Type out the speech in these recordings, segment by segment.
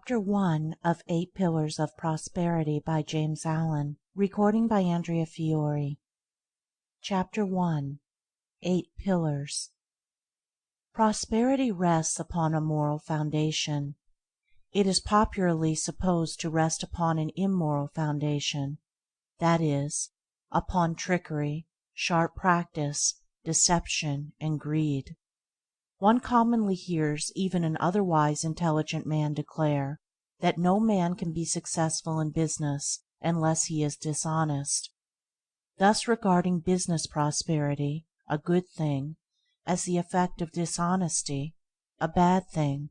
Chapter 1 of 8 Pillars of Prosperity by James Allen. Recording by Andrea Fiore. Chapter 1. 8 Pillars. Prosperity rests upon a moral foundation. It is popularly supposed to rest upon an immoral foundation, that is, upon trickery, sharp practice, deception, and greed. One commonly hears even an otherwise intelligent man declare that no man can be successful in business unless he is dishonest, thus regarding business prosperity, a good thing, as the effect of dishonesty, a bad thing.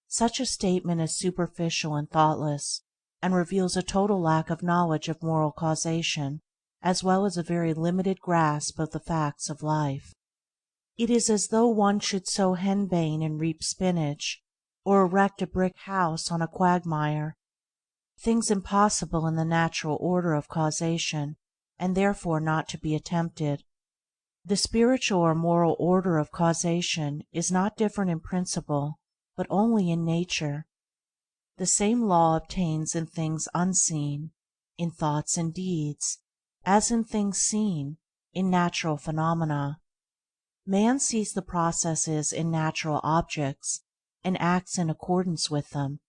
Such a statement is superficial and thoughtless, and reveals a total lack of knowledge of moral causation, as well as a very limited grasp of the facts of life. It is as though one should sow henbane and reap spinach, or erect a brick house on a quagmire, things impossible in the natural order of causation, and therefore not to be attempted. The spiritual or moral order of causation is not different in principle, but only in nature. The same law obtains in things unseen, in thoughts and deeds, as in things seen, in natural phenomena. Man sees the processes in natural objects, and acts in accordance with them,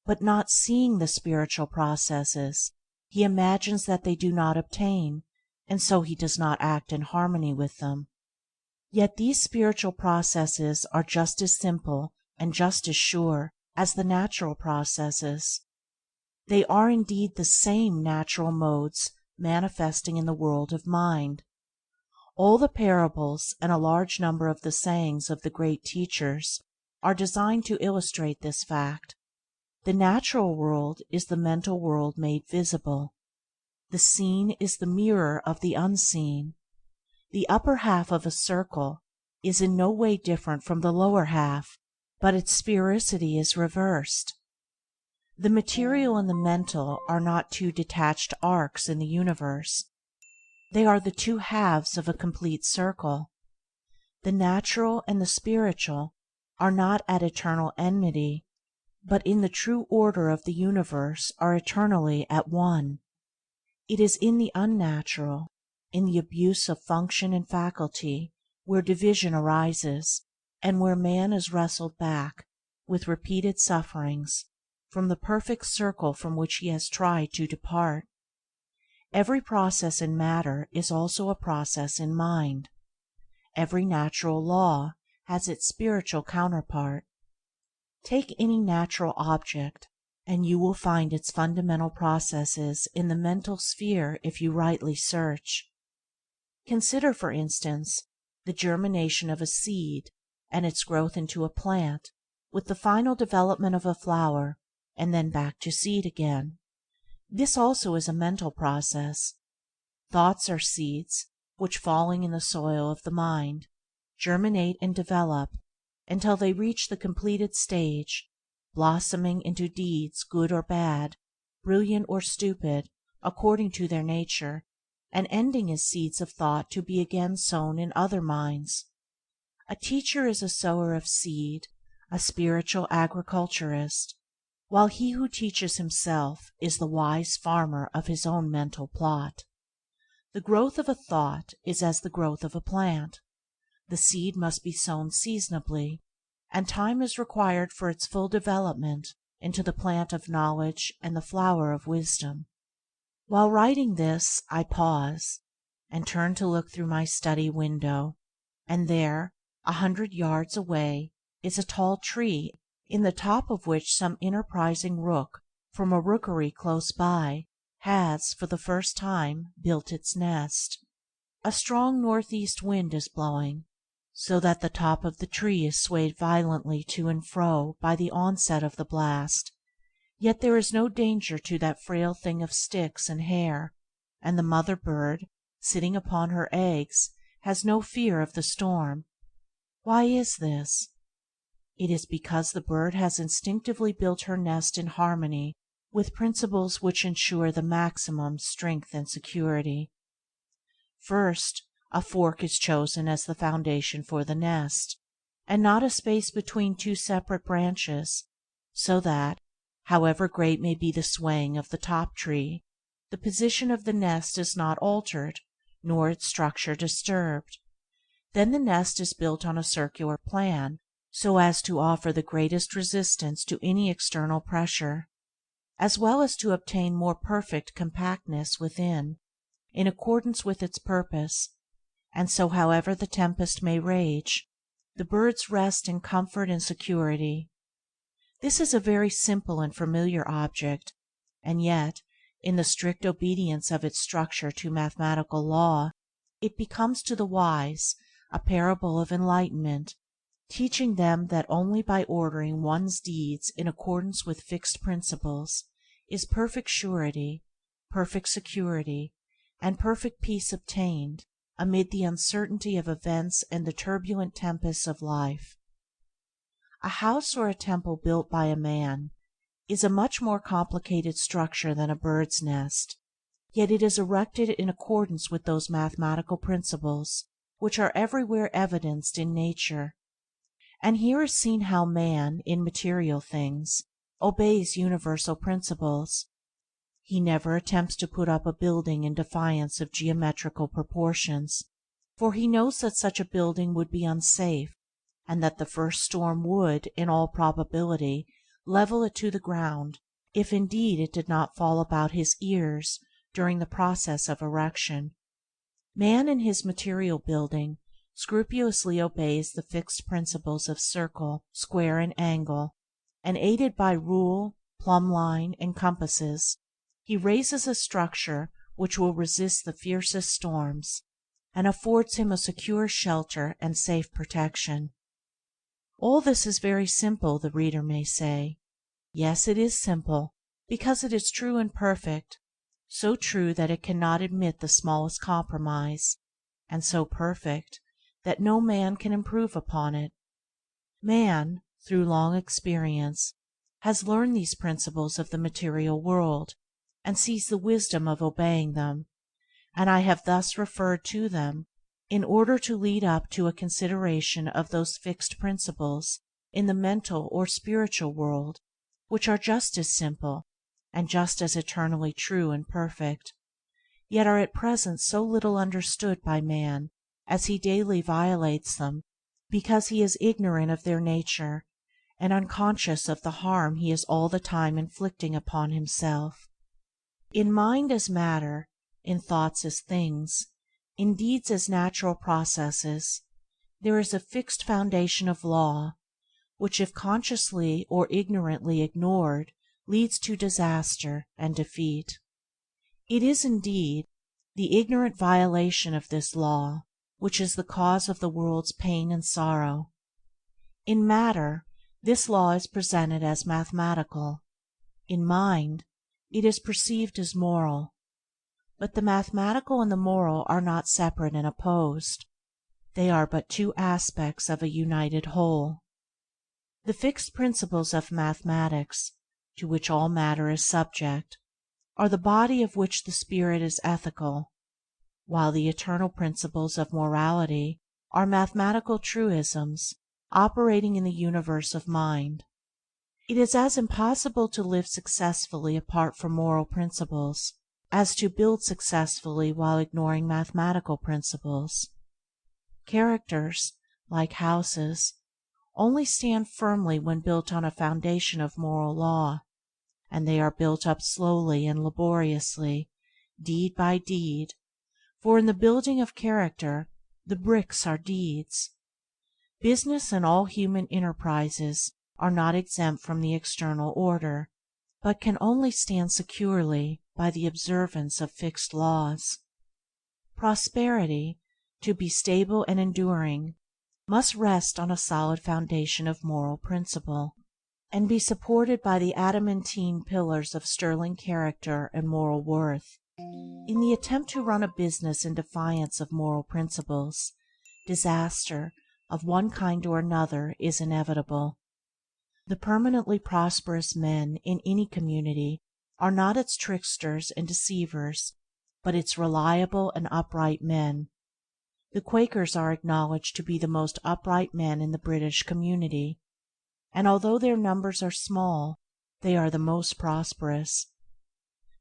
but not seeing the spiritual processes, he imagines that they do not obtain, and so he does not act in harmony with them. Yet these spiritual processes are just as simple and just as sure as the natural processes. They are indeed the same natural modes manifesting in the world of mind. All the parables and a large number of the sayings of the great teachers are designed to illustrate this fact. The natural world is the mental world made visible. The seen is the mirror of the unseen. The upper half of a circle is in no way different from the lower half, but its sphericity is reversed. The material and the mental are not two detached arcs in the universe. They are the two halves of a complete circle. The natural and the spiritual are not at eternal enmity, but in the true order of the universe are eternally at one. It is in the unnatural, in the abuse of function and faculty, where division arises, and where man is wrestled back, with repeated sufferings, from the perfect circle from which he has tried to depart. Every process in matter is also a process in mind. Every natural law has its spiritual counterpart. Take any natural object, and you will find its fundamental processes in the mental sphere if you rightly search. Consider, for instance, the germination of a seed and its growth into a plant, with the final development of a flower, and then back to seed again. This also is a mental process. Thoughts are seeds which, falling in the soil of the mind, germinate and develop until they reach the completed stage, blossoming into deeds good or bad, brilliant or stupid, according to their nature, and ending as seeds of thought to be again sown in other minds. A teacher is a sower of seed, a spiritual agriculturist, while he who teaches himself is the wise farmer of his own mental plot. The growth of a thought is as the growth of a plant. The seed must be sown seasonably, and time is required for its full development into the plant of knowledge and the flower of wisdom. While writing this I pause, and turn to look through my study window, and there, 100 yards away, is a tall tree, in the top of which some enterprising rook from a rookery close by has, for the first time, built its nest. A strong northeast wind is blowing, so that the top of the tree is swayed violently to and fro by the onset of the blast, yet there is no danger to that frail thing of sticks and hair, and the mother bird, sitting upon her eggs, has no fear of the storm. Why is this? It is because the bird has instinctively built her nest in harmony with principles which ensure the maximum strength and security. First, a fork is chosen as the foundation for the nest, and not a space between two separate branches, so that, However great may be the swaying of the top tree, the position of the nest is not altered, nor its structure disturbed. Then the nest is built on a circular plan, so as to offer the greatest resistance to any external pressure, as well as to obtain more perfect compactness within, in accordance with its purpose, and so, however the tempest may rage, the birds rest in comfort and security. This is a very simple and familiar object, and yet, in the strict obedience of its structure to mathematical law, it becomes to the wise a parable of enlightenment, teaching them that only by ordering one's deeds in accordance with fixed principles is perfect surety, perfect security, and perfect peace obtained amid the uncertainty of events and the turbulent tempests of life. A house or a temple built by a man is a much more complicated structure than a bird's nest, yet it is erected in accordance with those mathematical principles which are everywhere evidenced in nature. And here is seen how man, in material things, obeys universal principles. He never attempts to put up a building in defiance of geometrical proportions, for he knows that such a building would be unsafe, and that the first storm would, in all probability, level it to the ground, if indeed it did not fall about his ears during the process of erection. Man in his material building scrupulously obeys the fixed principles of circle, square, and angle, and aided by rule, plumb line, and compasses, he raises a structure which will resist the fiercest storms, and affords him a secure shelter and safe protection. All this is very simple, the reader may say. Yes, it is simple, because it is true and perfect, so true that it cannot admit the smallest compromise, and so perfect that no man can improve upon it. Man, through long experience, has learned these principles of the material world, and sees the wisdom of obeying them, and I have thus referred to them in order to lead up to a consideration of those fixed principles in the mental or spiritual world which are just as simple and just as eternally true and perfect, yet are at present so little understood by man as he daily violates them, because he is ignorant of their nature and unconscious of the harm he is all the time inflicting upon himself. In mind as matter, in thoughts as things, in deeds as natural processes, there is a fixed foundation of law, which if consciously or ignorantly ignored leads to disaster and defeat. It is, indeed, the ignorant violation of this law which is the cause of the world's pain and sorrow. In matter, this law is presented as mathematical; in mind, it is perceived as moral. But the mathematical and the moral are not separate and opposed. They are but two aspects of a united whole. The fixed principles of mathematics, to which all matter is subject, are the body of which the spirit is ethical, while the eternal principles of morality are mathematical truisms operating in the universe of mind. It is as impossible to live successfully apart from moral principles as to build successfully while ignoring mathematical principles. Characters, like houses, only stand firmly when built on a foundation of moral law, and they are built up slowly and laboriously, deed by deed, for in the building of character the bricks are deeds. Business and all human enterprises are not exempt from the external order, but can only stand securely by the observance of fixed laws. Prosperity, to be stable and enduring, must rest on a solid foundation of moral principle, and be supported by the adamantine pillars of sterling character and moral worth. In the attempt to run a business in defiance of moral principles, disaster of one kind or another is inevitable. The permanently prosperous men in any community are not its tricksters and deceivers, but its reliable and upright men. The Quakers are acknowledged to be the most upright men in the British community, and although their numbers are small, they are the most prosperous.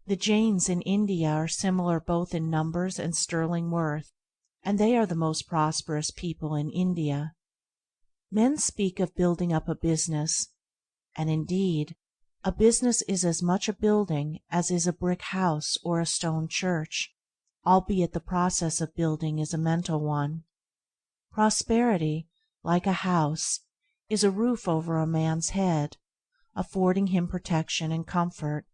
The Jains in India are similar both in numbers and sterling worth, and they are the most prosperous people in India. Men speak of building up a business, and indeed, a business is as much a building as is a brick house or a stone church, albeit the process of building is a mental one. Prosperity, like a house, is a roof over a man's head, affording him protection and comfort.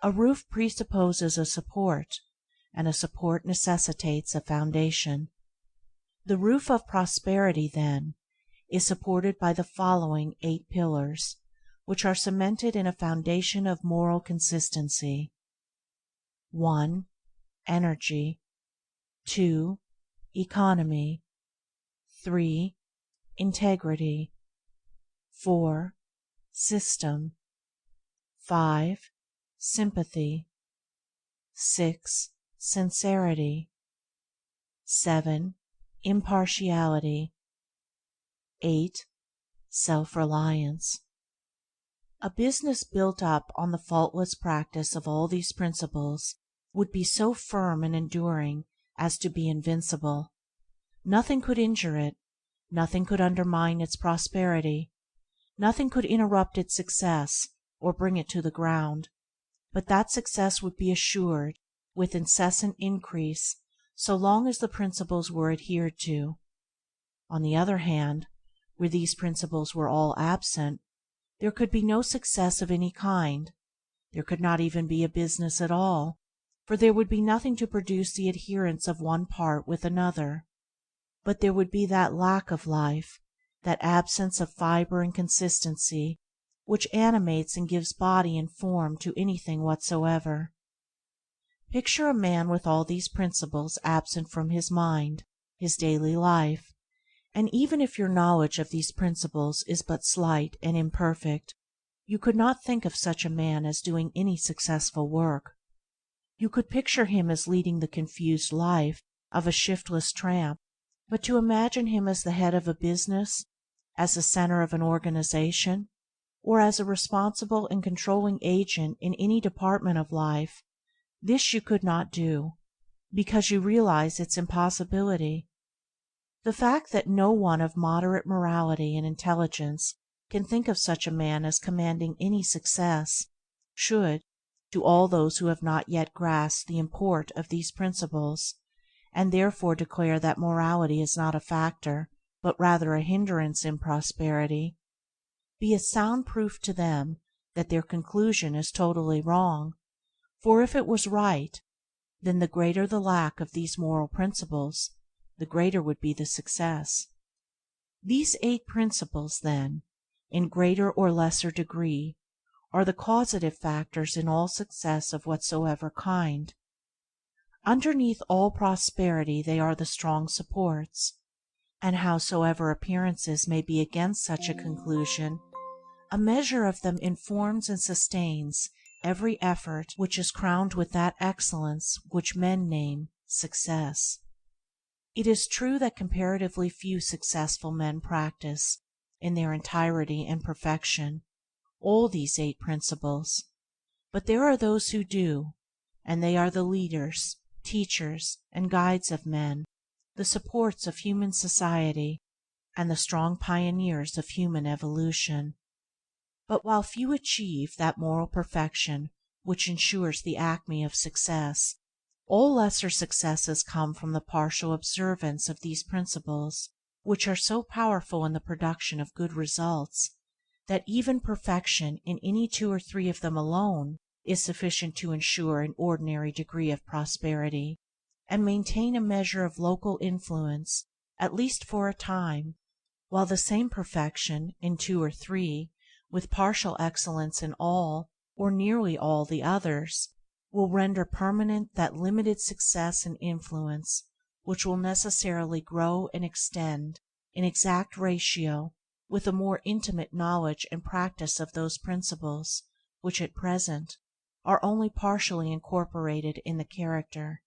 A roof presupposes a support, and a support necessitates a foundation. The roof of prosperity, then, is supported by the following 8 pillars, which are cemented in a foundation of moral consistency: 1. Energy. 2. Economy. 3. Integrity. 4. System. 5. Sympathy. 6. Sincerity. 7. Impartiality. 8. Self-reliance. A business built up on the faultless practice of all these principles would be so firm and enduring as to be invincible. Nothing could injure it, nothing could undermine its prosperity, nothing could interrupt its success or bring it to the ground, but that success would be assured with incessant increase so long as the principles were adhered to. On the other hand, where these principles were all absent, there could be no success of any kind. There could not even be a business at all, for there would be nothing to produce the adherence of one part with another. But there would be that lack of life, that absence of fibre and consistency, which animates and gives body and form to anything whatsoever. Picture a man with all these principles absent from his mind, his daily life, and even if your knowledge of these principles is but slight and imperfect, you could not think of such a man as doing any successful work. You could picture him as leading the confused life of a shiftless tramp, but to imagine him as the head of a business, as the center of an organization, or as a responsible and controlling agent in any department of life, this you could not do, because you realize its impossibility. The fact that no one of moderate morality and intelligence can think of such a man as commanding any success should, to all those who have not yet grasped the import of these principles, and therefore declare that morality is not a factor, but rather a hindrance in prosperity, be a sound proof to them that their conclusion is totally wrong, for if it was right, then the greater the lack of these moral principles, the greater would be the success. These 8 principles, then, in greater or lesser degree, are the causative factors in all success of whatsoever kind. Underneath all prosperity they are the strong supports, and howsoever appearances may be against such a conclusion, a measure of them informs and sustains every effort which is crowned with that excellence which men name success. It is true that comparatively few successful men practice, in their entirety and perfection, all these 8 principles, but there are those who do, and they are the leaders, teachers, and guides of men, the supports of human society, and the strong pioneers of human evolution. But while few achieve that moral perfection which ensures the acme of success, all lesser successes come from the partial observance of these principles, which are so powerful in the production of good results that even perfection in any 2 or 3 of them alone is sufficient to ensure an ordinary degree of prosperity, and maintain a measure of local influence at least for a time, while the same perfection in 2 or 3, with partial excellence in all or nearly all the others, will render permanent that limited success and influence which will necessarily grow and extend in exact ratio with a more intimate knowledge and practice of those principles which at present are only partially incorporated in the character.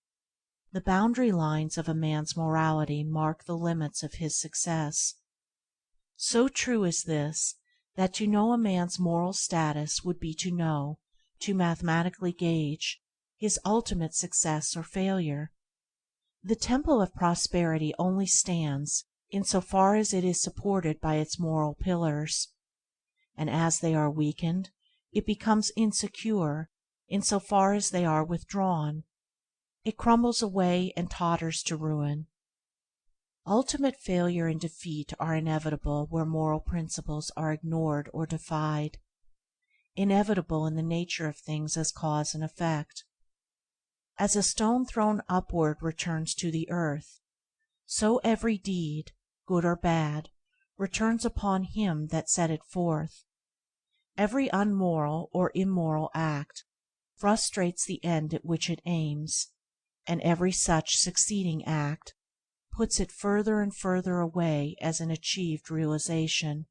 The boundary lines of a man's morality mark the limits of his success. So true is this that to know a man's moral status would be to mathematically gauge, his ultimate success or failure. The temple of prosperity only stands in so far as it is supported by its moral pillars, and as they are weakened, it becomes insecure in so far as they are withdrawn. It crumbles away and totters to ruin. Ultimate failure and defeat are inevitable where moral principles are ignored or defied, inevitable in the nature of things as cause and effect. As a stone thrown upward returns to the earth, so every deed, good or bad, returns upon him that set it forth. Every unmoral or immoral act frustrates the end at which it aims, and every such succeeding act puts it further and further away as an achieved realization.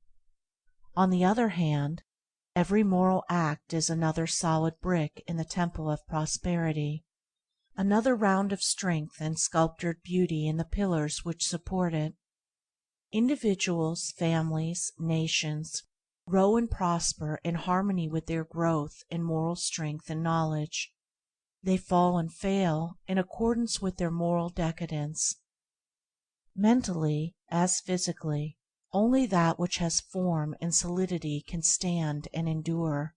On the other hand, every moral act is another solid brick in the temple of prosperity, another round of strength and sculptured beauty in the pillars which support it. Individuals, families, nations grow and prosper in harmony with their growth in moral strength and knowledge. They fall and fail in accordance with their moral decadence. Mentally, as physically, only that which has form and solidity can stand and endure.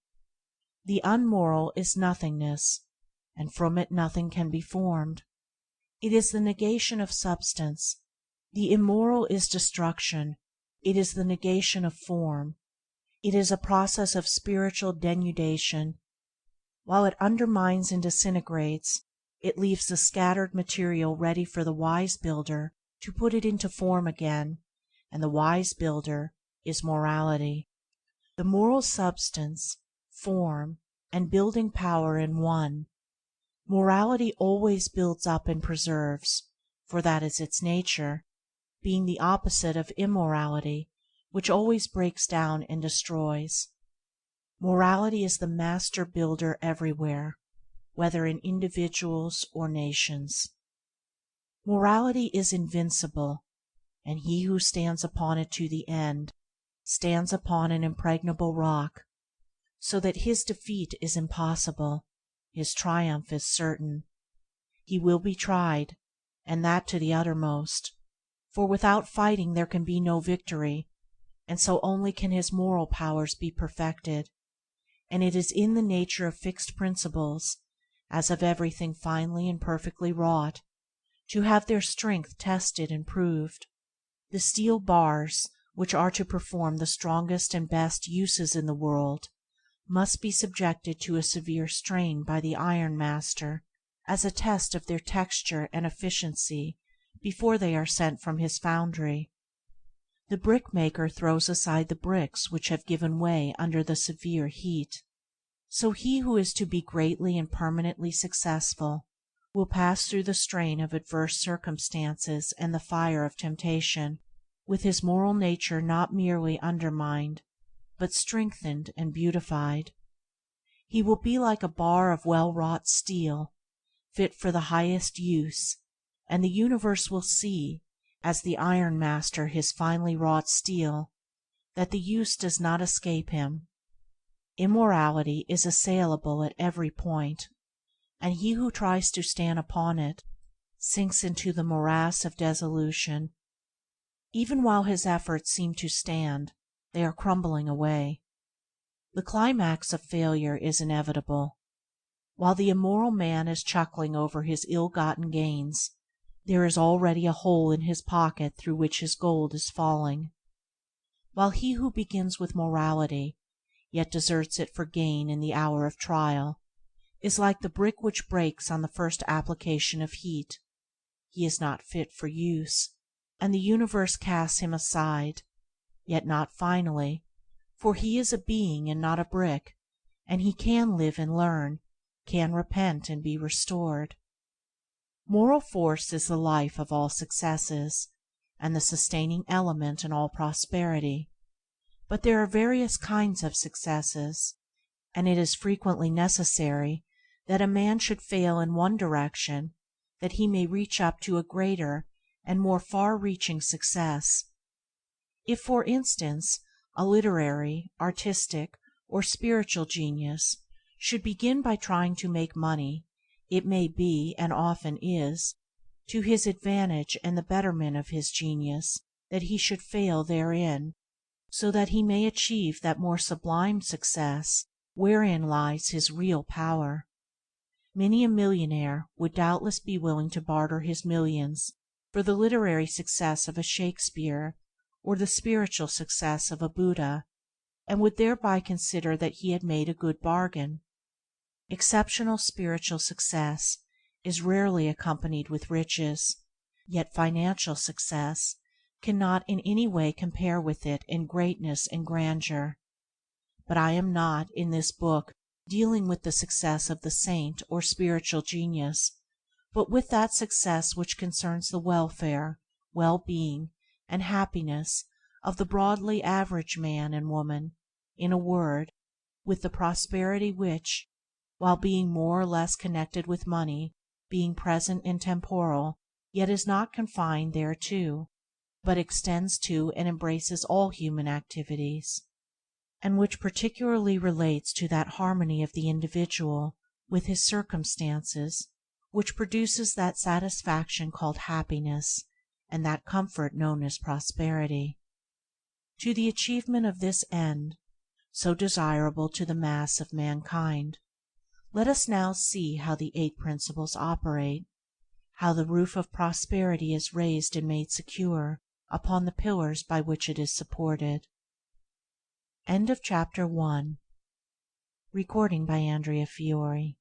The unmoral is nothingness, and from it nothing can be formed. It is the negation of substance. The immoral is destruction. It is the negation of form. It is a process of spiritual denudation. While it undermines and disintegrates, it leaves the scattered material ready for the wise builder to put it into form again, and the wise builder is morality. The moral substance, form, and building power in one. Morality always builds up and preserves, for that is its nature, being the opposite of immorality, which always breaks down and destroys. Morality is the master builder everywhere, whether in individuals or nations. Morality is invincible, and he who stands upon it to the end stands upon an impregnable rock, so that his defeat is impossible, his triumph is certain. He will be tried, and that to the uttermost, for without fighting there can be no victory, and so only can his moral powers be perfected, and it is in the nature of fixed principles, as of everything finely and perfectly wrought, to have their strength tested and proved. The steel bars, which are to perform the strongest and best uses in the world, must be subjected to a severe strain by the ironmaster as a test of their texture and efficiency before they are sent from his foundry. The brickmaker throws aside the bricks which have given way under the severe heat. So he who is to be greatly and permanently successful will pass through the strain of adverse circumstances and the fire of temptation, with his moral nature not merely undermined, but strengthened and beautified. He will be like a bar of well-wrought steel, fit for the highest use, and the universe will see, as the ironmaster his finely wrought steel, that the use does not escape him. Immorality is assailable at every point, and he who tries to stand upon it sinks into the morass of dissolution. Even while his efforts seem to stand, they are crumbling away. The climax of failure is inevitable. While the immoral man is chuckling over his ill-gotten gains, there is already a hole in his pocket through which his gold is falling. While he who begins with morality, yet deserts it for gain in the hour of trial, is like the brick which breaks on the first application of heat, he is not fit for use, and the universe casts him aside, yet not finally, for he is a being and not a brick, and he can live and learn, can repent and be restored. Moral force is the life of all successes, and the sustaining element in all prosperity. But there are various kinds of successes, and it is frequently necessary that a man should fail in one direction that he may reach up to a greater and more far-reaching success. If, for instance, a literary, artistic, or spiritual genius should begin by trying to make money, it may be, and often is, to his advantage and the betterment of his genius that he should fail therein, so that he may achieve that more sublime success wherein lies his real power. Many a millionaire would doubtless be willing to barter his millions for the literary success of a Shakespeare or the spiritual success of a Buddha, and would thereby consider that he had made a good bargain. Exceptional spiritual success is rarely accompanied with riches, yet financial success cannot in any way compare with it in greatness and grandeur. But I am not, in this book, dealing with the success of the saint or spiritual genius, but with that success which concerns the welfare, well-being, and happiness of the broadly average man and woman, in a word, with the prosperity which, while being more or less connected with money, being present and temporal, yet is not confined thereto, but extends to and embraces all human activities, and which particularly relates to that harmony of the individual with his circumstances which produces that satisfaction called happiness and that comfort known as prosperity. To the achievement of this end, so desirable to the mass of mankind, let us now see how the Eight Principles operate, how the roof of prosperity is raised and made secure upon the pillars by which it is supported. Chapter 1. Recording by Andrea Fiore.